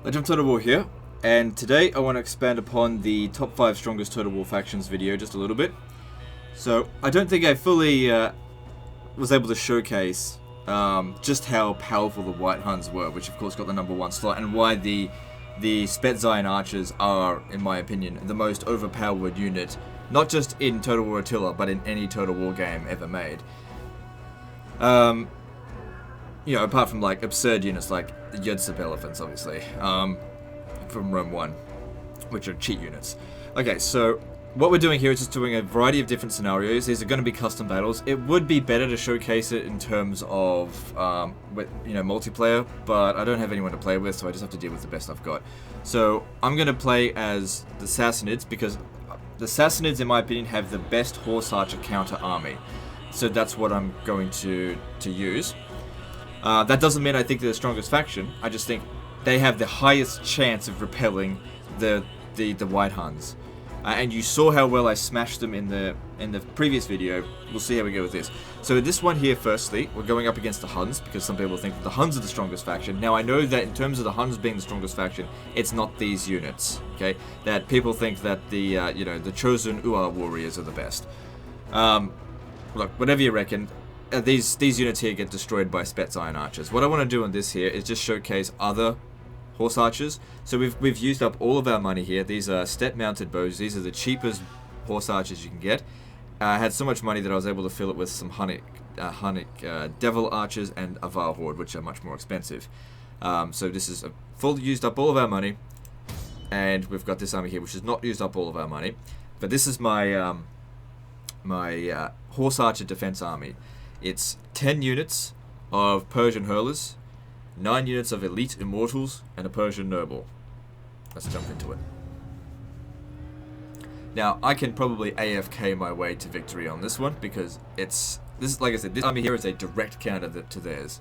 Legend of Total War here, and today I want to expand upon the top 5 strongest Total War factions video just a little bit. So, I don't think I fully was able to showcase just how powerful the White Huns were, which of course got the #1 slot, and why the Spet Xyon Archers are, in my opinion, the most overpowered unit, not just in Total War Attila, but in any Total War game ever made. You know, apart from like absurd units like the Yudsip elephants, obviously, from Rome 1, which are cheat units. Okay, so what we're doing here is just doing a variety of different scenarios. These are going to be custom battles. It would be better to showcase it in terms of, multiplayer, but I don't have anyone to play with, so I just have to deal with the best I've got. So I'm going to play as the Sassanids, because the Sassanids, in my opinion, have the best horse archer counter army. So that's what I'm going to use. That doesn't mean I think they're the strongest faction. I just think they have the highest chance of repelling the White Huns. And you saw how well I smashed them in the previous video. We'll see how we go with this. So this one here, firstly, we're going up against the Huns, because some people think that the Huns are the strongest faction. Now I know that in terms of the Huns being the strongest faction, it's not these units. Okay, that people think that the chosen Uar warriors are the best. Look, whatever you reckon. These units here get destroyed by Spet Xyon Archers. What I want to do on this here is just showcase other horse archers. So we've used up all of our money here. These are step-mounted bows. These are the cheapest horse archers you can get. I had so much money that I was able to fill it with some Hunnic Devil Archers and Avar Horde, which are much more expensive. So this is full used up all of our money, and we've got this army here, which has not used up all of our money. But this is my horse archer defense army. It's 10 units of Persian hurlers, 9 units of elite immortals, and a Persian noble. Let's jump into it. Now, I can probably AFK my way to victory on this one, because like I said, this army here is a direct counter to theirs.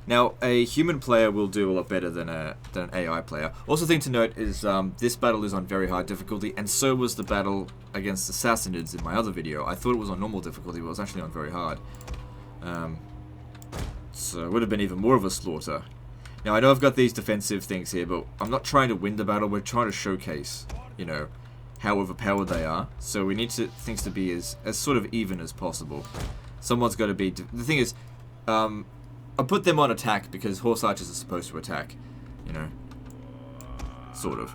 Now, a human player will do a lot better than an AI player. Also, thing to note is this battle is on very high difficulty, and so was the battle against the Sassanids in my other video. I thought it was on normal difficulty, but it was actually on very hard. So it would have been even more of a slaughter. Now, I know I've got these defensive things here, but I'm not trying to win the battle. We're trying to showcase, how overpowered they are. So we need things to be as sort of even as possible. Someone's got to be... The thing is, I put them on attack because horse archers are supposed to attack, sort of.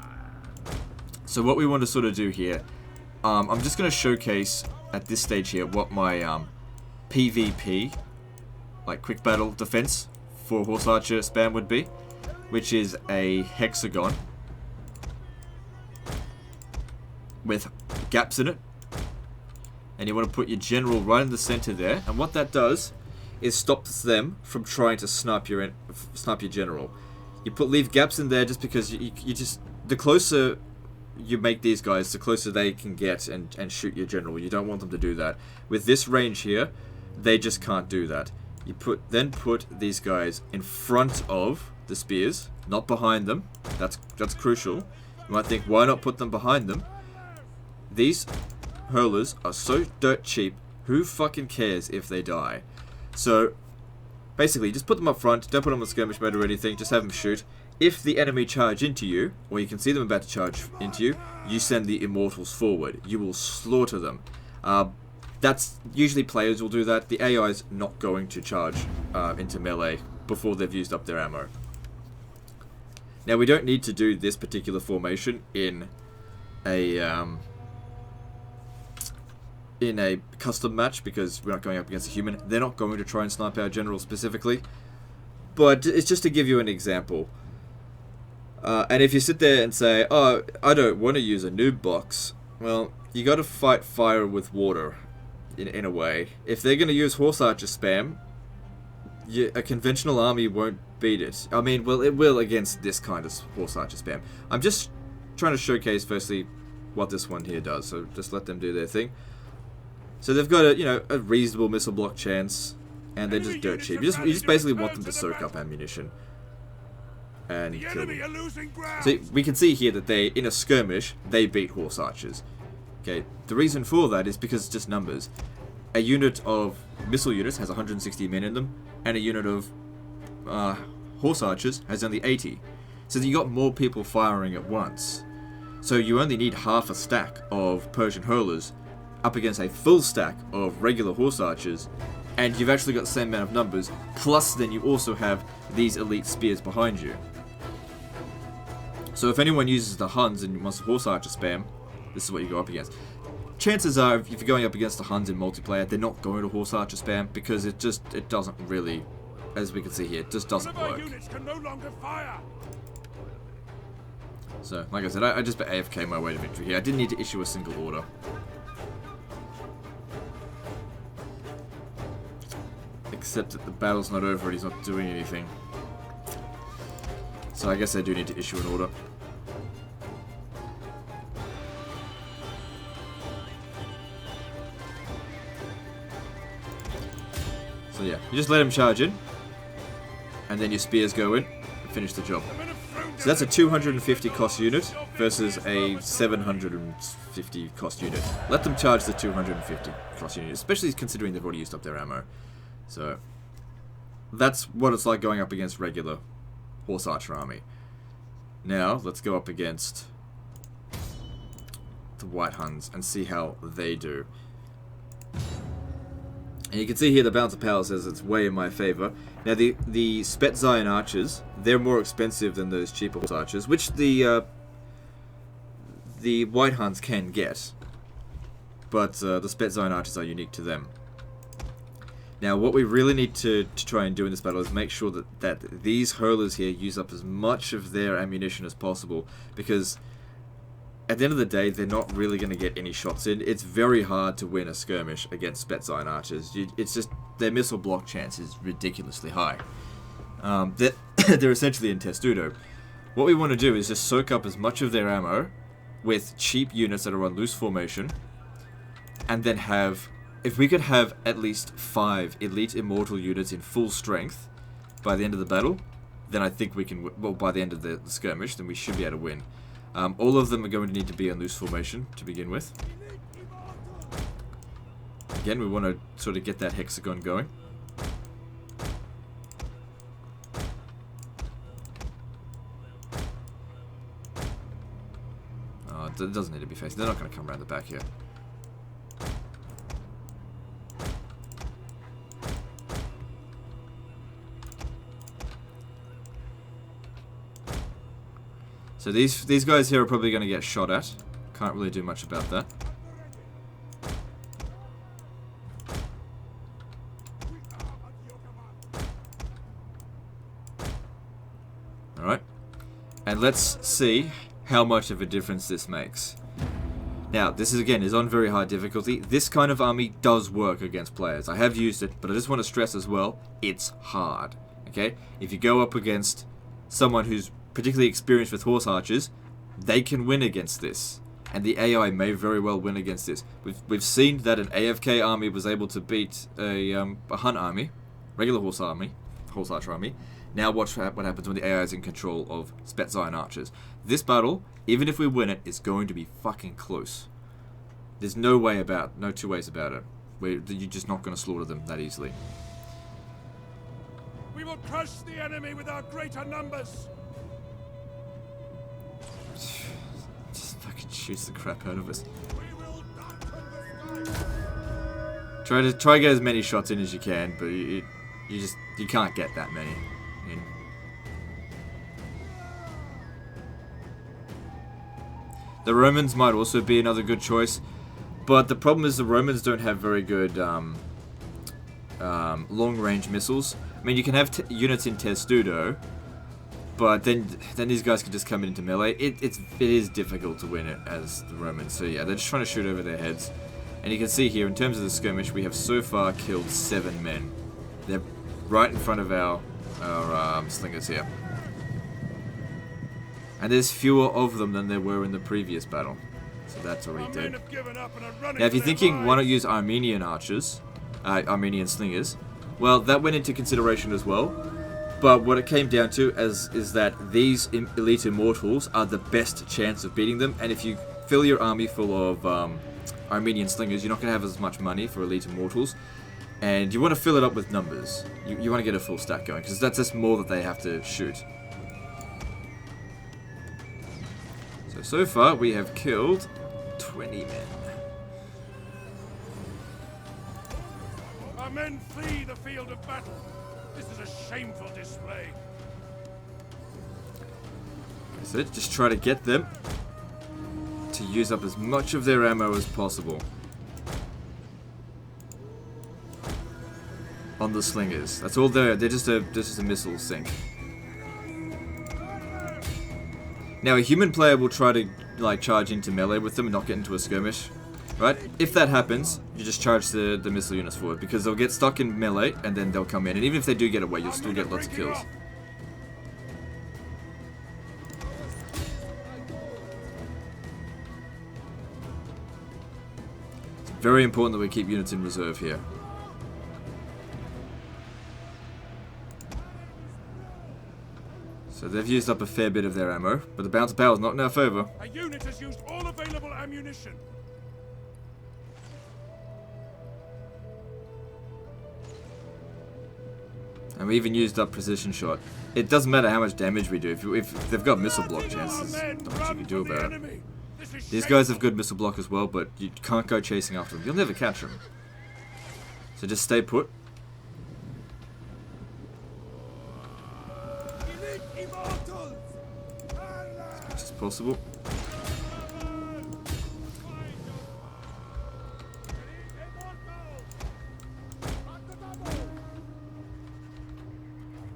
So what we want to sort of do here, I'm just going to showcase at this stage here what my PvP, like quick battle defense for horse archer spam would be, which is a hexagon with gaps in it, and you want to put your general right in the center there, and what that does is stops them from trying to snipe your general. You leave gaps in there just because the closer you make these guys, the closer they can get and shoot your general. You don't want them to do that. With this range here, they just can't do that. You then put these guys in front of the spears, not behind them. That's crucial. You might think, why not put them behind them? These hurlers are so dirt cheap, who fucking cares if they die? So, basically, just put them up front, don't put them on skirmish mode or anything, just have them shoot. If the enemy charge into you, or you can see them about to charge into you, you send the immortals forward. You will slaughter them. That's usually players will do that. The AI is not going to charge into melee before they've used up their ammo. Now, we don't need to do this particular formation in a custom match, because we're not going up against a human. They're not going to try and snipe our general specifically, but it's just to give you an example. And if you sit there and say, oh, I don't want to use a noob box, well, you got to fight fire with water, in a way. If they're going to use horse archer spam, a conventional army won't beat it. I mean, well, it will against this kind of horse archer spam. I'm just trying to showcase, firstly, what this one here does, so just let them do their thing. So they've got a reasonable missile block chance, and they're just dirt cheap. You just basically want them to soak up ammunition and kill them. So we can see here that in a skirmish, they beat horse archers. Okay, the reason for that is because it's just numbers. A unit of missile units has 160 men in them, and a unit of horse archers has only 80. so that you got more people firing at once. So you only need half a stack of Persian hurlers up against a full stack of regular horse archers, and you've actually got the same amount of numbers, plus then you also have these elite spears behind you. So if anyone uses the Huns and wants a horse archer spam, this is what you go up against. Chances are, if you're going up against the Huns in multiplayer, they're not going to horse archer spam, because it doesn't really, as we can see here, it just doesn't work. Units can no longer fire. So, like I said, I just AFK my way to victory here. I didn't need to issue a single order. Except that the battle's not over and he's not doing anything. So I guess I do need to issue an order. So yeah, you just let him charge in, and then your spears go in and finish the job. So that's a 250 cost unit versus a 750 cost unit. Let them charge the 250 cost unit, especially considering they've already used up their ammo. So that's what it's like going up against regular horse archer army. Now let's go up against the White Huns and see how they do. And you can see here the balance of power says it's way in my favor. Now the Spet Xyon Archers, they're more expensive than those cheaper horse archers, which the White Huns can get. But the Spet Xyon Archers are unique to them. Now what we really need to try and do in this battle is make sure that these hurlers here use up as much of their ammunition as possible, because at the end of the day, they're not really going to get any shots in. It's very hard to win a skirmish against Spet Xyon Archers. It's just, their missile block chance is ridiculously high. They're essentially in testudo. What we want to do is just soak up as much of their ammo with cheap units that are on loose formation, and then have, if we could have at least 5 elite immortal units in full strength by the end of the battle, then I think we can, well, by the end of the skirmish, then we should be able to win. All of them are going to need to be in loose formation to begin with. Again, we want to sort of get that hexagon going. It doesn't need to be facing. They're not going to come around the back here. So these guys here are probably going to get shot at. Can't really do much about that. Alright. And let's see how much of a difference this makes. Now, this is again on very high difficulty. This kind of army does work against players. I have used it, but I just want to stress as well, it's hard. Okay? If you go up against someone who's particularly experienced with horse archers, they can win against this, and the AI may very well win against this. We've seen that an AFK army was able to beat a Hun army, regular horse archer army. Now watch what happens when the AI is in control of Spet Xyon Archers. This battle, even if we win it, is going to be fucking close. There's no two ways about it. You're just not going to slaughter them that easily. We will crush the enemy with our greater numbers. Just fucking shoots the crap out of us. Try to get as many shots in as you can, but you can't get that many in. The Romans might also be another good choice, but the problem is the Romans don't have very good long-range missiles. I mean, you can have units in testudo, but then these guys can just come into melee. It is difficult to win it as the Romans. So yeah, they're just trying to shoot over their heads. And you can see here, in terms of the skirmish, we have so far killed 7 men. They're right in front of our slingers here. And there's fewer of them than there were in the previous battle. So that's already dead. Now if you're thinking, why not use Armenian archers, Armenian slingers, well, that went into consideration as well. But what it came down to is that these elite immortals are the best chance of beating them. And if you fill your army full of Armenian slingers, you're not going to have as much money for elite immortals. And you want to fill it up with numbers. You want to get a full stack going, because that's just more that they have to shoot. So far we have killed 20 men. Our men flee the field of battle. This is a shameful display. So just try to get them to use up as much of their ammo as possible on the slingers. That's all they're just a missile sink. Now a human player will try to like charge into melee with them and not get into a skirmish, right? If that happens, you just charge the missile units forward because they'll get stuck in melee and then they'll come in, and even if they do get away, you'll still get lots of kills. Very important that we keep units in reserve here. So they've used up a fair bit of their ammo, but the bounce of power is not in our favour. A unit has used all available ammunition. And we even used up precision shot. It doesn't matter how much damage we do. If they've got missile block chances, not much you can do about it. These guys have good missile block as well, but you can't go chasing after them. You'll never catch them. So just stay put. As much as possible.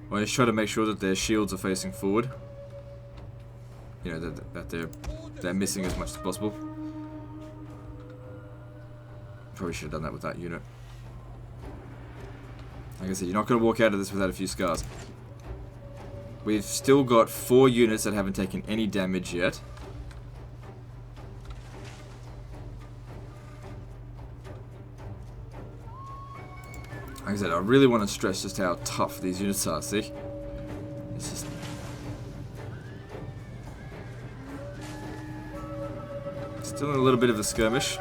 Well, just try to make sure that their shields are facing forward. You know, that they're missing as much as possible. Probably should have done that with that unit. Like I said, you're not going to walk out of this without a few scars. We've still got 4 units that haven't taken any damage yet. Like I said, I really want to stress just how tough these units are, see? It's just... Still in a little bit of a skirmish.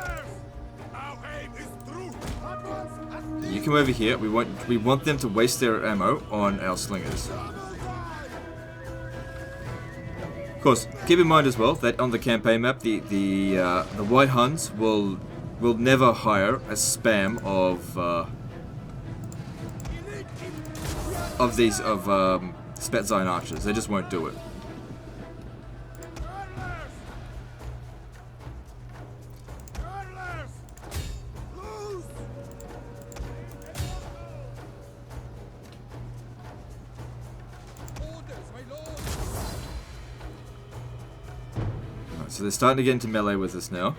You come over here. We want them to waste their ammo on our slingers. Of course, keep in mind as well that on the campaign map, the white Huns will never hire a spam of Spet Xyon Archers. They just won't do it. So they're starting to get into melee with us now.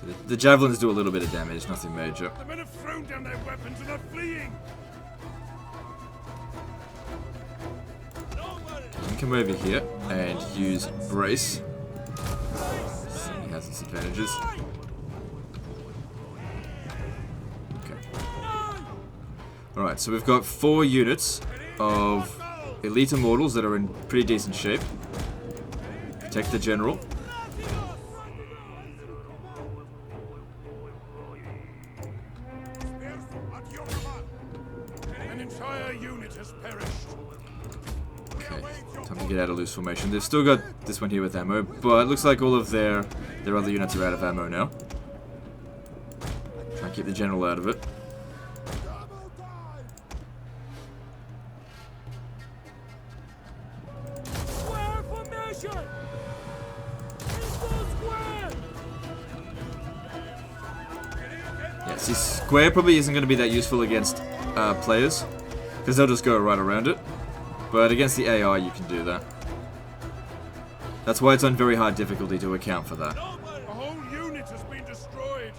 So the javelins do a little bit of damage, nothing major. The men have thrown down their weapons and are fleeing. You can come over here and use brace. He has its advantages. Alright, so we've got 4 units of elite immortals that are in pretty decent shape. Protect the general. An entire unit has perished. Okay, time to get out of loose formation. They've still got this one here with ammo, but it looks like all of their other units are out of ammo now. Try and keep the general out of it. Yeah, see, square probably isn't going to be that useful against players, because they'll just go right around it. But against the AI, you can do that. That's why it's on very hard difficulty to account for that. A whole unit has been destroyed.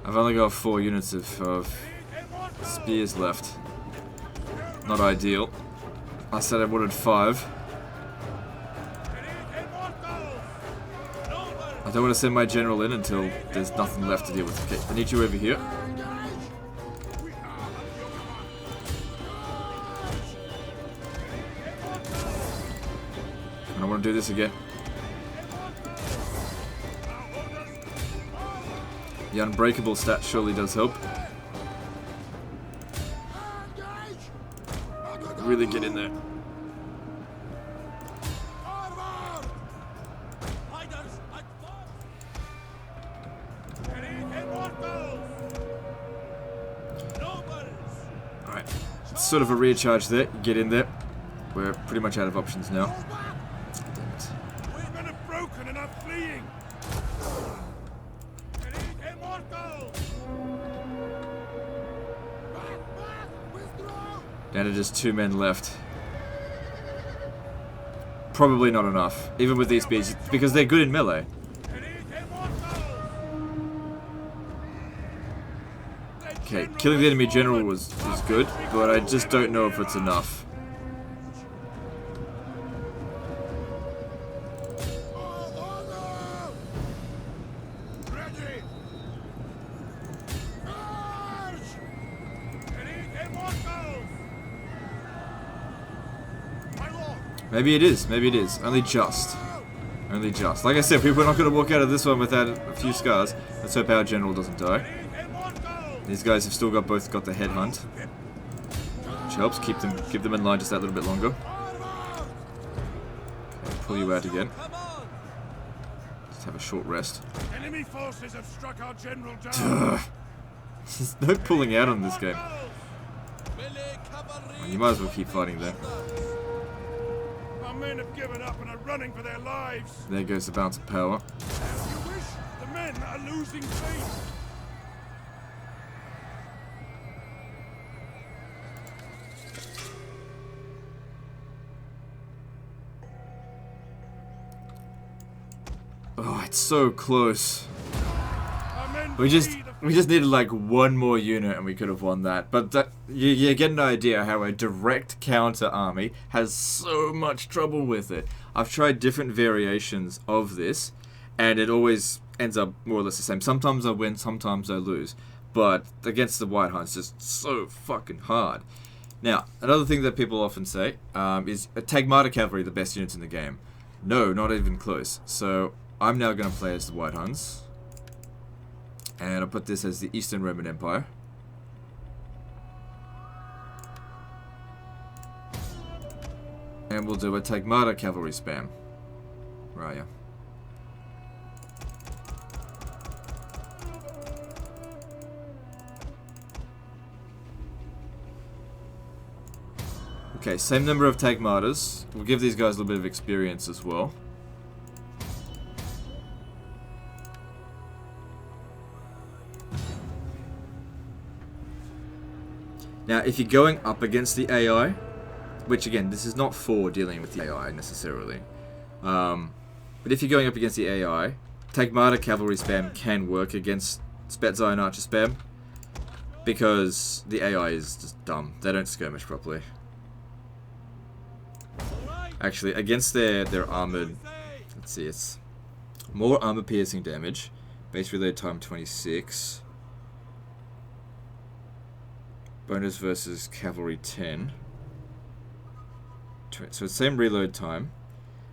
I've only got 4 units of spears left. Not ideal. I said I wanted 5. I don't want to send my general in until there's nothing left to deal with. Okay, I need you over here. want to do this again. The unbreakable stat surely does help. Really get in there. Alright, sort of a rear charge there. Get in there. We're pretty much out of options now. Damn it. We've been broken and are fleeing. Down to just 2 men left. Probably not enough, even with these speeds, because they're good in melee. Okay, killing the enemy general was good, but I just don't know if it's enough. Maybe it is. Maybe it is. Only just. Only just. Like I said, we're not going to walk out of this one without a few scars. Let's hope our general doesn't die. These guys have still both got the headhunt, which helps keep them in line just that little bit longer. Okay, pull you out again. Just have a short rest. Enemy forces have struck our general down. There's no pulling out on this game. You might as well keep fighting there. Our men have given up and are running for their lives. There goes the balance of power. As you wish, the men are losing faith. Oh, it's so close. Our men We just flee the needed like one more unit and we could have won that. But you get an idea how a direct counter army has so much trouble with it. I've tried different variations of this, and it always ends up more or less the same. Sometimes I win, sometimes I lose. But against the White Hunt's just so fucking hard. Now, another thing that people often say is Tagmata Cavalry the best units in the game. No, not even close. So I'm now going to play as the White Huns. And I'll put this as the Eastern Roman Empire. And we'll do a Tagmata Cavalry spam. Where are you? Okay, same number of Tagmatas. We'll give these guys a little bit of experience as well. Now, if you're going up against the AI, which again, this is not for dealing with the AI necessarily, but if you're going up against the AI, Tagmata Cavalry spam can work against Spet Xyon Archer spam, because the AI is just dumb. They don't skirmish properly. Actually, against their armored, let's see, it's more armor piercing damage, base reload time 26. Bonus versus cavalry 10. So it's same reload time,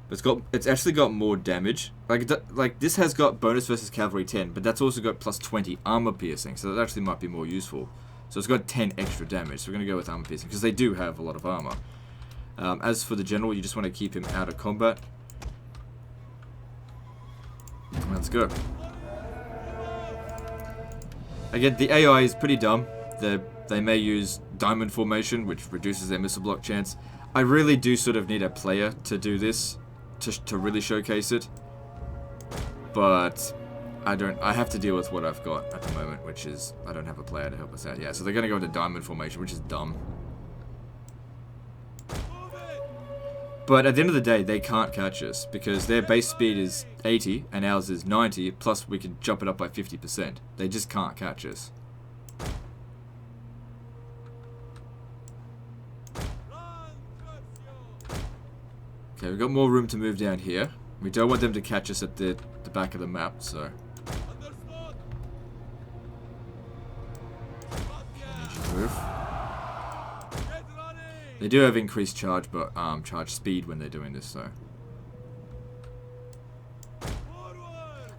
but it's actually got more damage. Like this has got bonus versus cavalry 10, but that's also got plus 20 armor piercing. So that actually might be more useful. So it's got 10 extra damage. So we're gonna go with armor piercing because they do have a lot of armor. As for the general, you just want to keep him out of combat. Let's go. Again, the AI is pretty dumb. They may use diamond formation, which reduces their missile block chance. I really do sort of need a player to do this, to really showcase it. But I have to deal with what I've got at the moment, which is I don't have a player to help us out. Yeah, so they're going to go into diamond formation, which is dumb. But at the end of the day, they can't catch us, because their base speed is 80 and ours is 90, plus we can jump it up by 50%. They just can't catch us. Okay, we've got more room to move down here. We don't want them to catch us at the back of the map, so... Move. They do have increased charge, but charge speed when they're doing this, so...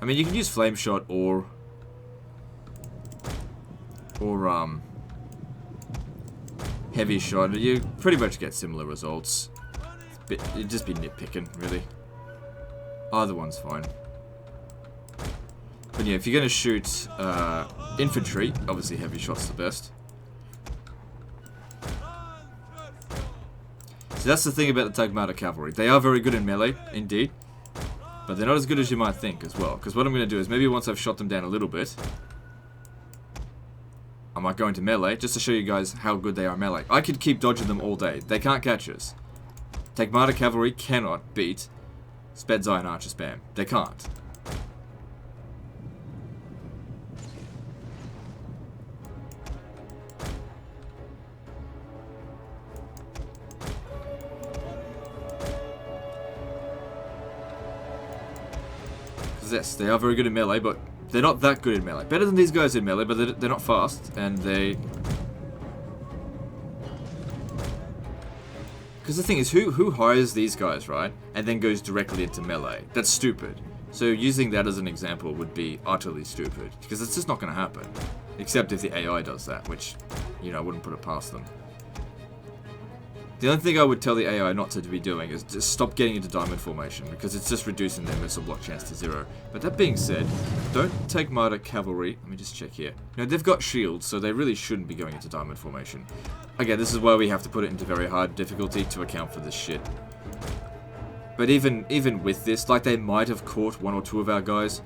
I mean, you can use flame shot or heavy shot. You pretty much get similar results. It'd just be nitpicking, really. Either one's fine. But yeah, if you're gonna shoot infantry, obviously heavy shot's the best. So that's the thing about the Tagmata cavalry. They are very good in melee, indeed. But they're not as good as you might think as well. Because what I'm going to do is maybe once I've shot them down a little bit, I might go into melee just to show you guys how good they are melee. I could keep dodging them all day. They can't catch us. Tagmata cavalry cannot beat Spet Xyon Archer spam. They can't. Yes, they are very good in melee, but they're not that good in melee. Better than these guys in melee, but they're not fast, and they... Because the thing is, who hires these guys, right, and then goes directly into melee? That's stupid. So using that as an example would be utterly stupid, because it's just not going to happen. Except if the AI does that, which, you know, I wouldn't put it past them. The only thing I would tell the AI not to be doing is just stop getting into diamond formation, because it's just reducing their missile block chance to 0. But that being said, don't take Tagmata cavalry. Let me just check here. No, they've got shields, so they really shouldn't be going into diamond formation. Again, this is why we have to put it into very hard difficulty to account for this shit. But even with this, like, they might have caught 1 or 2 of our guys,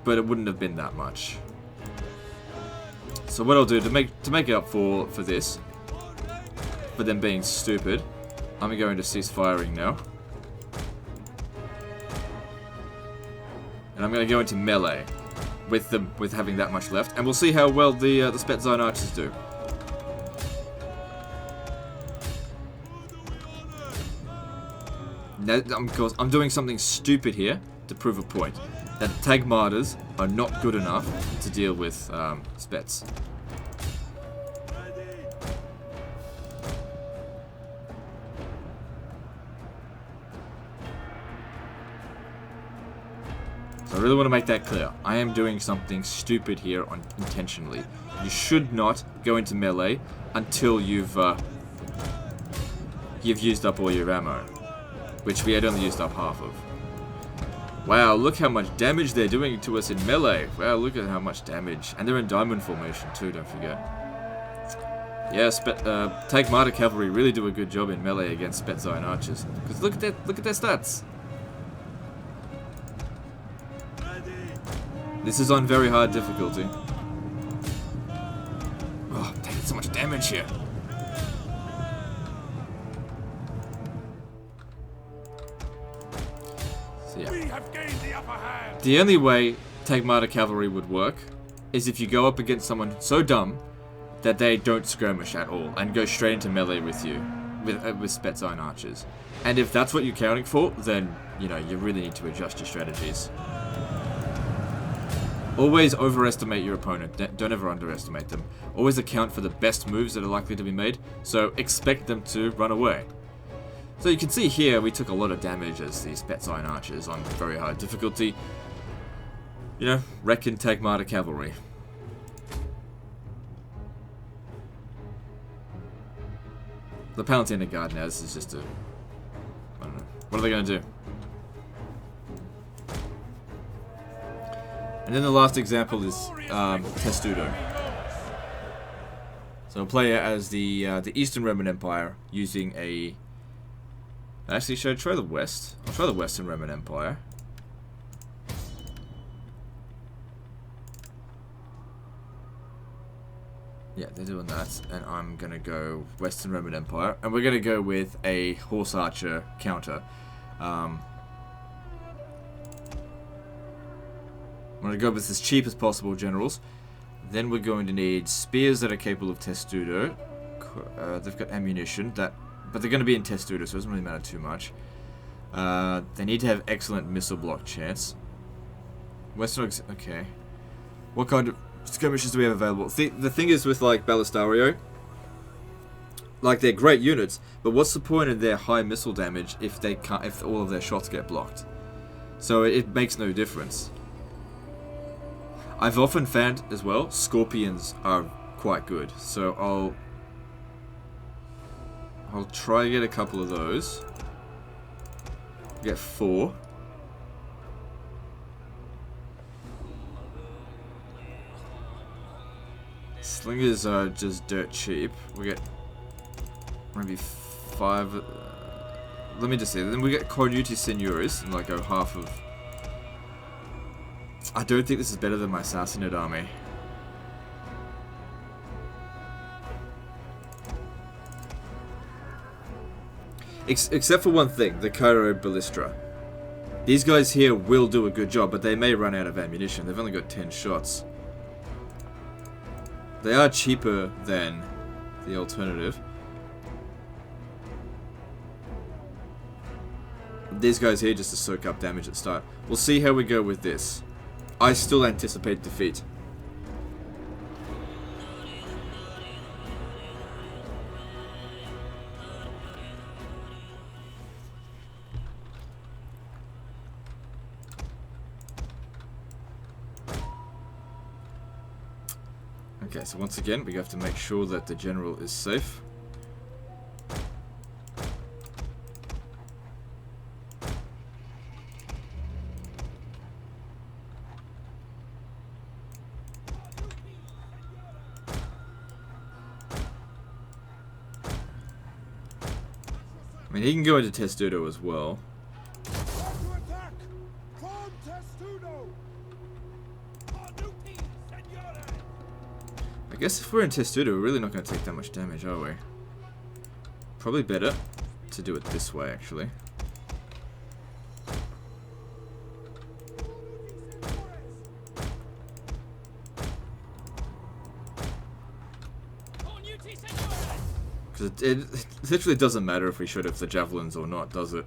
but it wouldn't have been that much. So what I'll do to make it up for this, for them being stupid, I'm going to cease firing now. And I'm going to go into melee with having that much left, and we'll see how well the Spet Xyon Archers do. Now, I'm doing something stupid here to prove a point. That Tagmatas are not good enough to deal with Spets. So I really want to make that clear. I am doing something stupid here intentionally. You should not go into melee until you've used up all your ammo, which we had only used up half of. Wow, look how much damage they're doing to us in melee. Wow, look at how much damage. And they're in diamond formation too, don't forget. Yes, but Tagmata cavalry really do a good job in melee against Spet Xyon Archers. Because look at their stats. This is on very hard difficulty. Oh, they did so much damage here. So yeah. We have gained the upper hand. The only way Tagmata cavalry would work is if you go up against someone so dumb that they don't skirmish at all and go straight into melee with you, with Spet Xyon Archers. And if that's what you're counting for, then, you know, you really need to adjust your strategies. Always overestimate your opponent, don't ever underestimate them. Always account for the best moves that are likely to be made, so expect them to run away. So you can see here, we took a lot of damage as the Spet Xyon Archers on very hard difficulty. You know, reckon Tagmata cavalry. The Palatine Guard now, this is just a... I don't know. What are they going to do? And then the last example is Testudo. So I'll play as the Eastern Roman Empire using a... Actually, should I try the West? I'll try the Western Roman Empire. Yeah, they're doing that, and I'm going to go Western Roman Empire, and we're going to go with a Horse Archer counter. I'm going to go with as cheap as possible generals. Then we're going to need spears that are capable of Testudo. They've got ammunition, but they're going to be in Testudo, so it doesn't really matter too much. They need to have excellent missile block chance. Western, okay. What kind of skirmishes do we have available? The thing is with like Balistario, like they're great units, but what's the point of their high missile damage if all of their shots get blocked? So it makes no difference. I've often found as well, scorpions are quite good. So I'll try to get a couple of those. Get 4. Slingers are just dirt cheap. We get maybe 5. Let me just see. Then we get Cornuti Senores and like a half of. I don't think this is better than my Sassanid army. Except for one thing, the Cairo Ballistra. These guys here will do a good job, but they may run out of ammunition. They've only got 10 shots. They are cheaper than the alternative. These guys here just to soak up damage at the start. We'll see how we go with this. I still anticipate defeat. Okay, so once again, we have to make sure that the general is safe. I mean, he can go into Testudo as well. I guess if we're in Testudo, we're really not going to take that much damage, are we? Probably better to do it this way, actually. Because it literally doesn't matter if we shoot if the javelins or not, does it?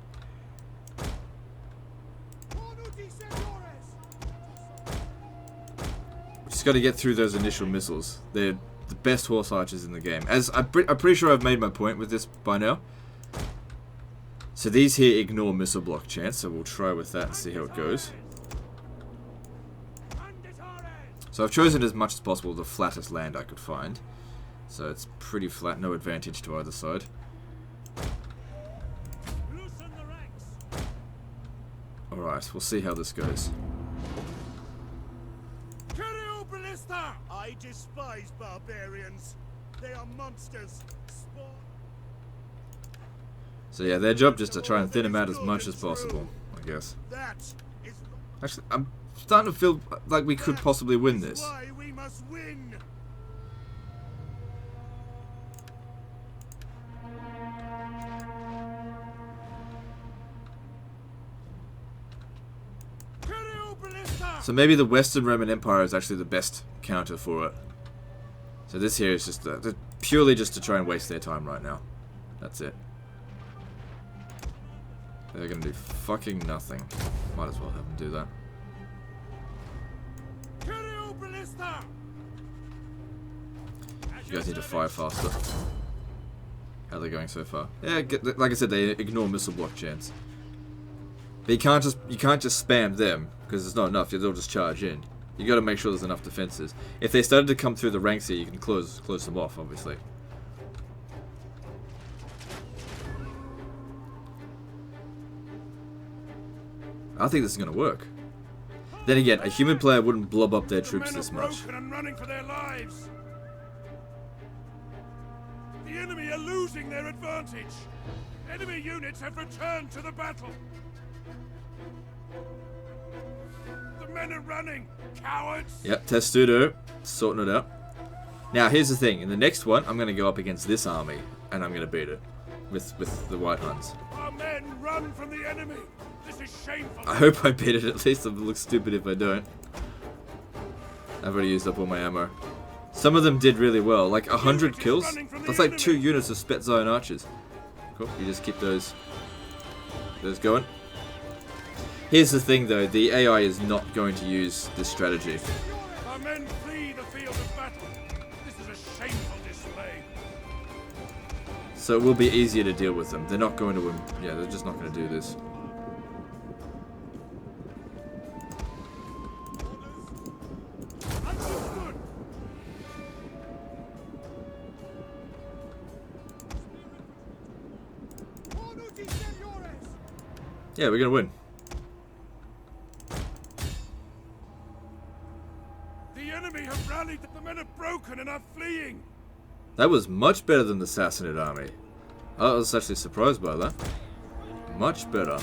Just got to get through those initial missiles. They're the best horse archers in the game. As I'm pretty sure I've made my point with this by now. So these here ignore missile block chance, so we'll try with that and see how it goes. So I've chosen as much as possible the flattest land I could find. So it's pretty flat, no advantage to either side. Alright, we'll see how this goes. I despise barbarians. They are monsters. So yeah, their job just to try and thin them out as much as possible, I guess. Actually, I'm starting to feel like we could possibly win this. So maybe the Western Roman Empire is actually the best counter for it. So this here is just purely just to try and waste their time right now. That's it. They're gonna do fucking nothing. Might as well have them do that. You guys need to fire faster. How are they going so far? Yeah, like I said, they ignore missile block chance. But you can't just spam them because it's not enough. They'll just charge in. You got to make sure there's enough defenses. If they started to come through the ranks here, you can close them off, obviously. I think this is going to work. Then again, a human player wouldn't blob up their troops this much. And running for their lives. The enemy are losing their advantage. Enemy units have returned to the battle. The men are running, cowards. Yep, Testudo, sorting it out. Now, here's the thing. In the next one, I'm going to go up against this army, and I'm going to beat it with the White Huns. Our men run from the enemy. This is shameful. I hope I beat it at least. It looks stupid if I don't. I've already used up all my ammo. Some of them did really well. Like 100 kills? That's like 2 units of Spet Xyon Archers. Cool. You just keep those going. Here's the thing though, the AI is not going to use this strategy. Our men flee the field of battle. This is a shameful display. So it will be easier to deal with them. They're not going to, yeah, they're just not going to do this. Yeah, we're gonna win. The enemy have rallied. The men have broken and are fleeing. That was much better than the Sassanid army. I was actually surprised by that. Much better.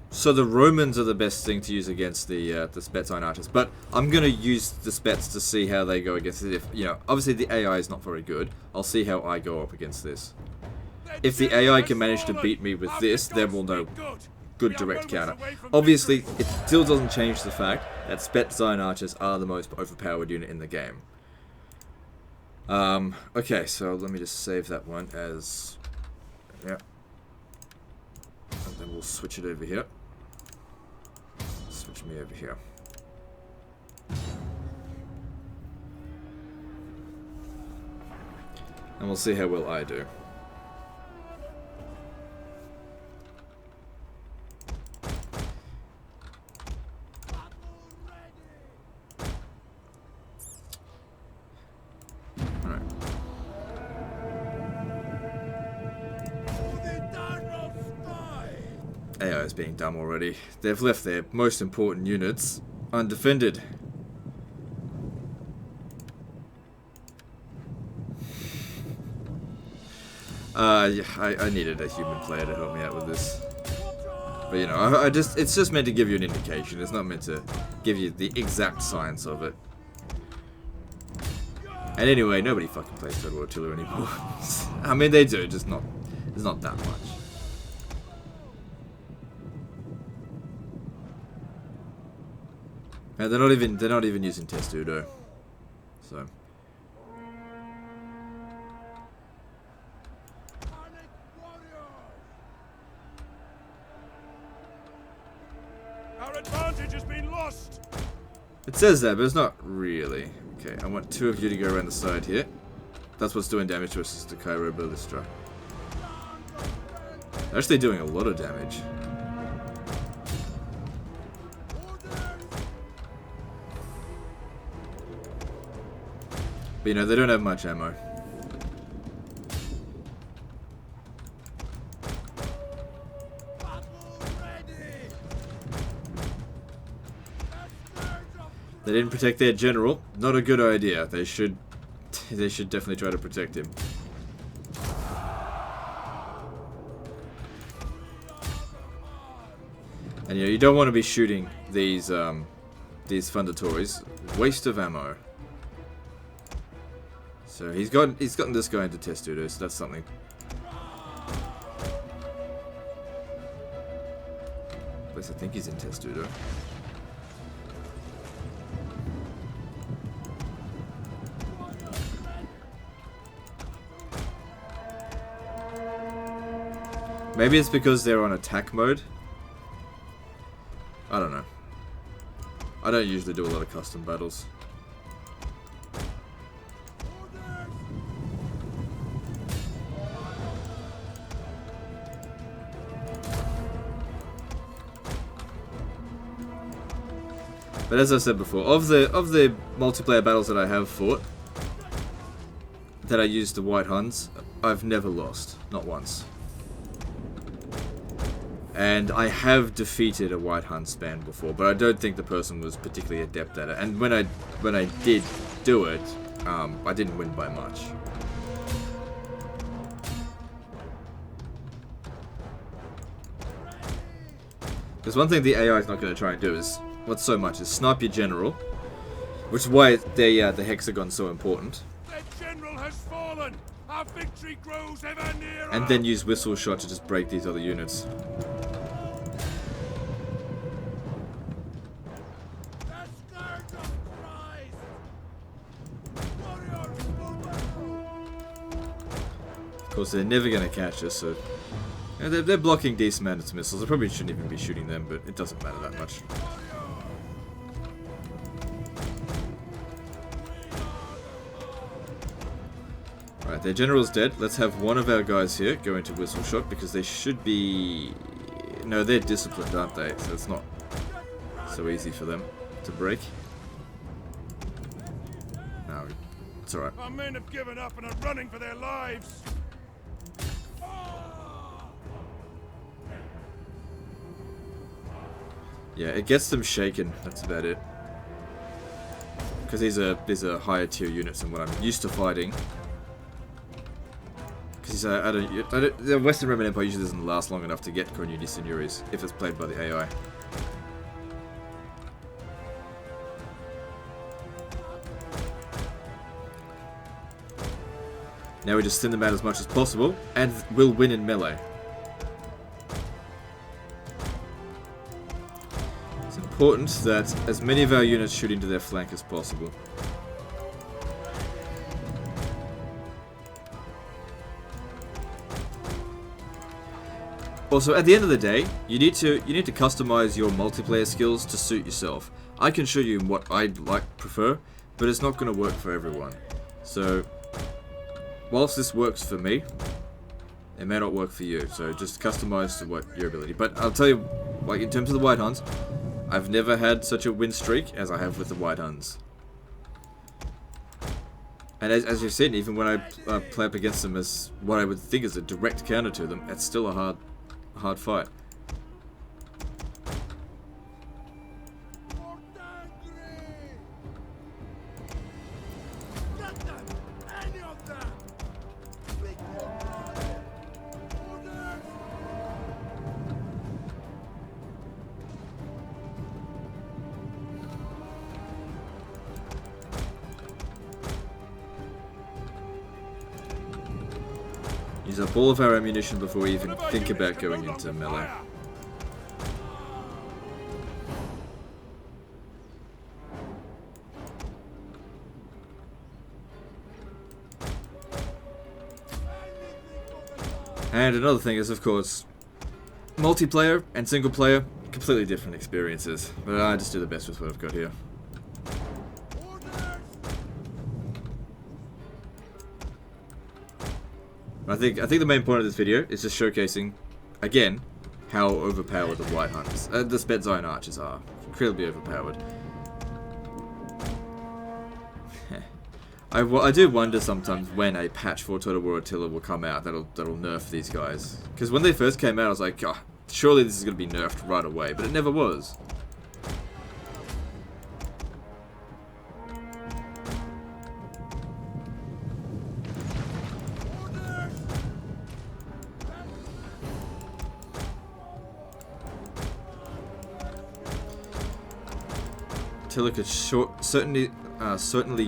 So the Romans are the best thing to use against the Spet Xyon Archers, but I'm gonna use the Spets to see how they go against it. If you know, obviously the AI is not very good. I'll see how I go up against this. If the AI can manage to beat me with this, then we'll know good direct counter. Obviously, it still doesn't change the fact that Spet Xyon Archers are the most overpowered unit in the game. Okay, so let me just save that one as... Yeah. And then we'll switch it over here. Switch me over here. And we'll see how well I do. AI is being dumb already. They've left their most important units undefended. Yeah, I needed a human player to help me out with this. But you know, it's just meant to give you an indication. It's not meant to give you the exact science of it. And anyway, nobody fucking plays Total Artillery anymore. I mean, they do, just not. It's not that much. And they're not even using Testudo. So. Our advantage has been lost. It says that, but it's not really. Okay, I want two of you to go around the side here. That's what's doing damage to us, is the Cairo Ballista. They're actually doing a lot of damage. But you know, they don't have much ammo. They didn't protect their general. Not a good idea. They should definitely try to protect him. And you know, you don't want to be shooting these Fundatories. Waste of ammo. So he's gotten this guy into Testudo, so that's something. At least I think he's in Testudo. Maybe it's because they're on attack mode. I don't know. I don't usually do a lot of custom battles. But as I said before, of the multiplayer battles that I have fought, that I used the White Huns, I've never lost, not once. And I have defeated a White Hun span before, but I don't think the person was particularly adept at it. And when I did do it, I didn't win by much. Because one thing the AI is not going to try and do is, what's so much, is snipe your general, which is why the hexagon's so important. The general has fallen. Our victory grows ever nearer. And then use whistle shot to just break these other units. Of course, they're never going to catch us, so... You know, they're blocking decent amount of missiles. I probably shouldn't even be shooting them, but it doesn't matter that much. Alright, their general's dead. Let's have one of our guys here go into whistle shot, because they should be... No, they're disciplined, aren't they? So it's not so easy for them to break. No, it's alright. Our men have given up and are running for their lives. Yeah, it gets them shaken. That's about it. Because these are higher tier units than what I'm used to fighting. Because the Western Roman Empire usually doesn't last long enough to get Cornuti Signories if it's played by the AI. Now we just thin them out as much as possible, and we'll win in melee. It's important that as many of our units shoot into their flank as possible. Also, at the end of the day, you need to customize your multiplayer skills to suit yourself. I can show you what I prefer, but it's not going to work for everyone. So, whilst this works for me, it may not work for you. So just customize to what your ability. But I'll tell you, like in terms of the White Huns, I've never had such a win streak as I have with the White Huns. And as you've seen, even when I play up against them as what I would think is a direct counter to them, it's still a hard fight. Use up all of our ammunition before we even think about going into melee. And another thing is, of course, multiplayer and single player, completely different experiences. But I just do the best with what I've got here. I think the main point of this video is just showcasing, again, how overpowered the White Hunters, the Spet Xyon Archers are. Incredibly overpowered. I do wonder sometimes when a patch for Total War Attila will come out that'll nerf these guys. Because when they first came out, I was like, oh, surely this is going to be nerfed right away, but it never was. Attila could certainly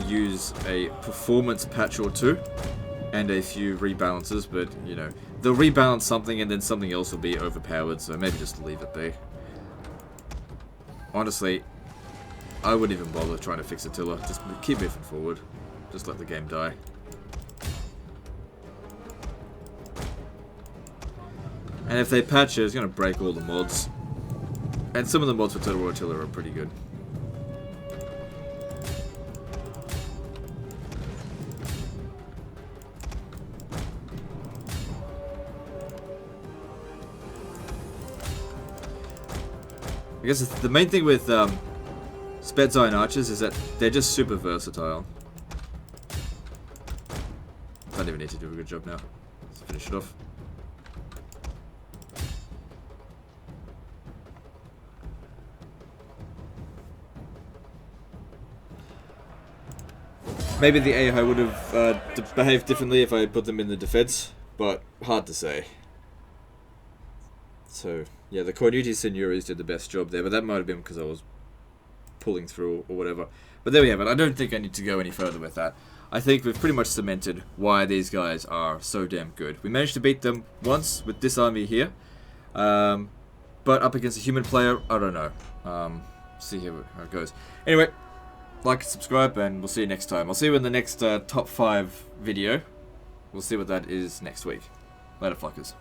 use a performance patch or two, and a few rebalances, but, you know, they'll rebalance something and then something else will be overpowered, so maybe just leave it be. Honestly, I wouldn't even bother trying to fix Attila, just keep moving forward. Just let the game die. And if they patch it, it's going to break all the mods. And some of the mods for Total War Attila are pretty good. I guess the main thing with Spet Xyon Archers is that they're just super versatile. I don't even need to do a good job now. Let's finish it off. Maybe the AI would have behaved differently if I put them in the defense, but hard to say. So, yeah, the Cornuti Signories did the best job there, but that might have been because I was pulling through or whatever. But there we have it. I don't think I need to go any further with that. I think we've pretty much cemented why these guys are so damn good. We managed to beat them once with this army here, but up against a human player, I don't know. See how it goes. Anyway, like and subscribe, and we'll see you next time. I'll see you in the next top 5 video. We'll see what that is next week. Later, fuckers.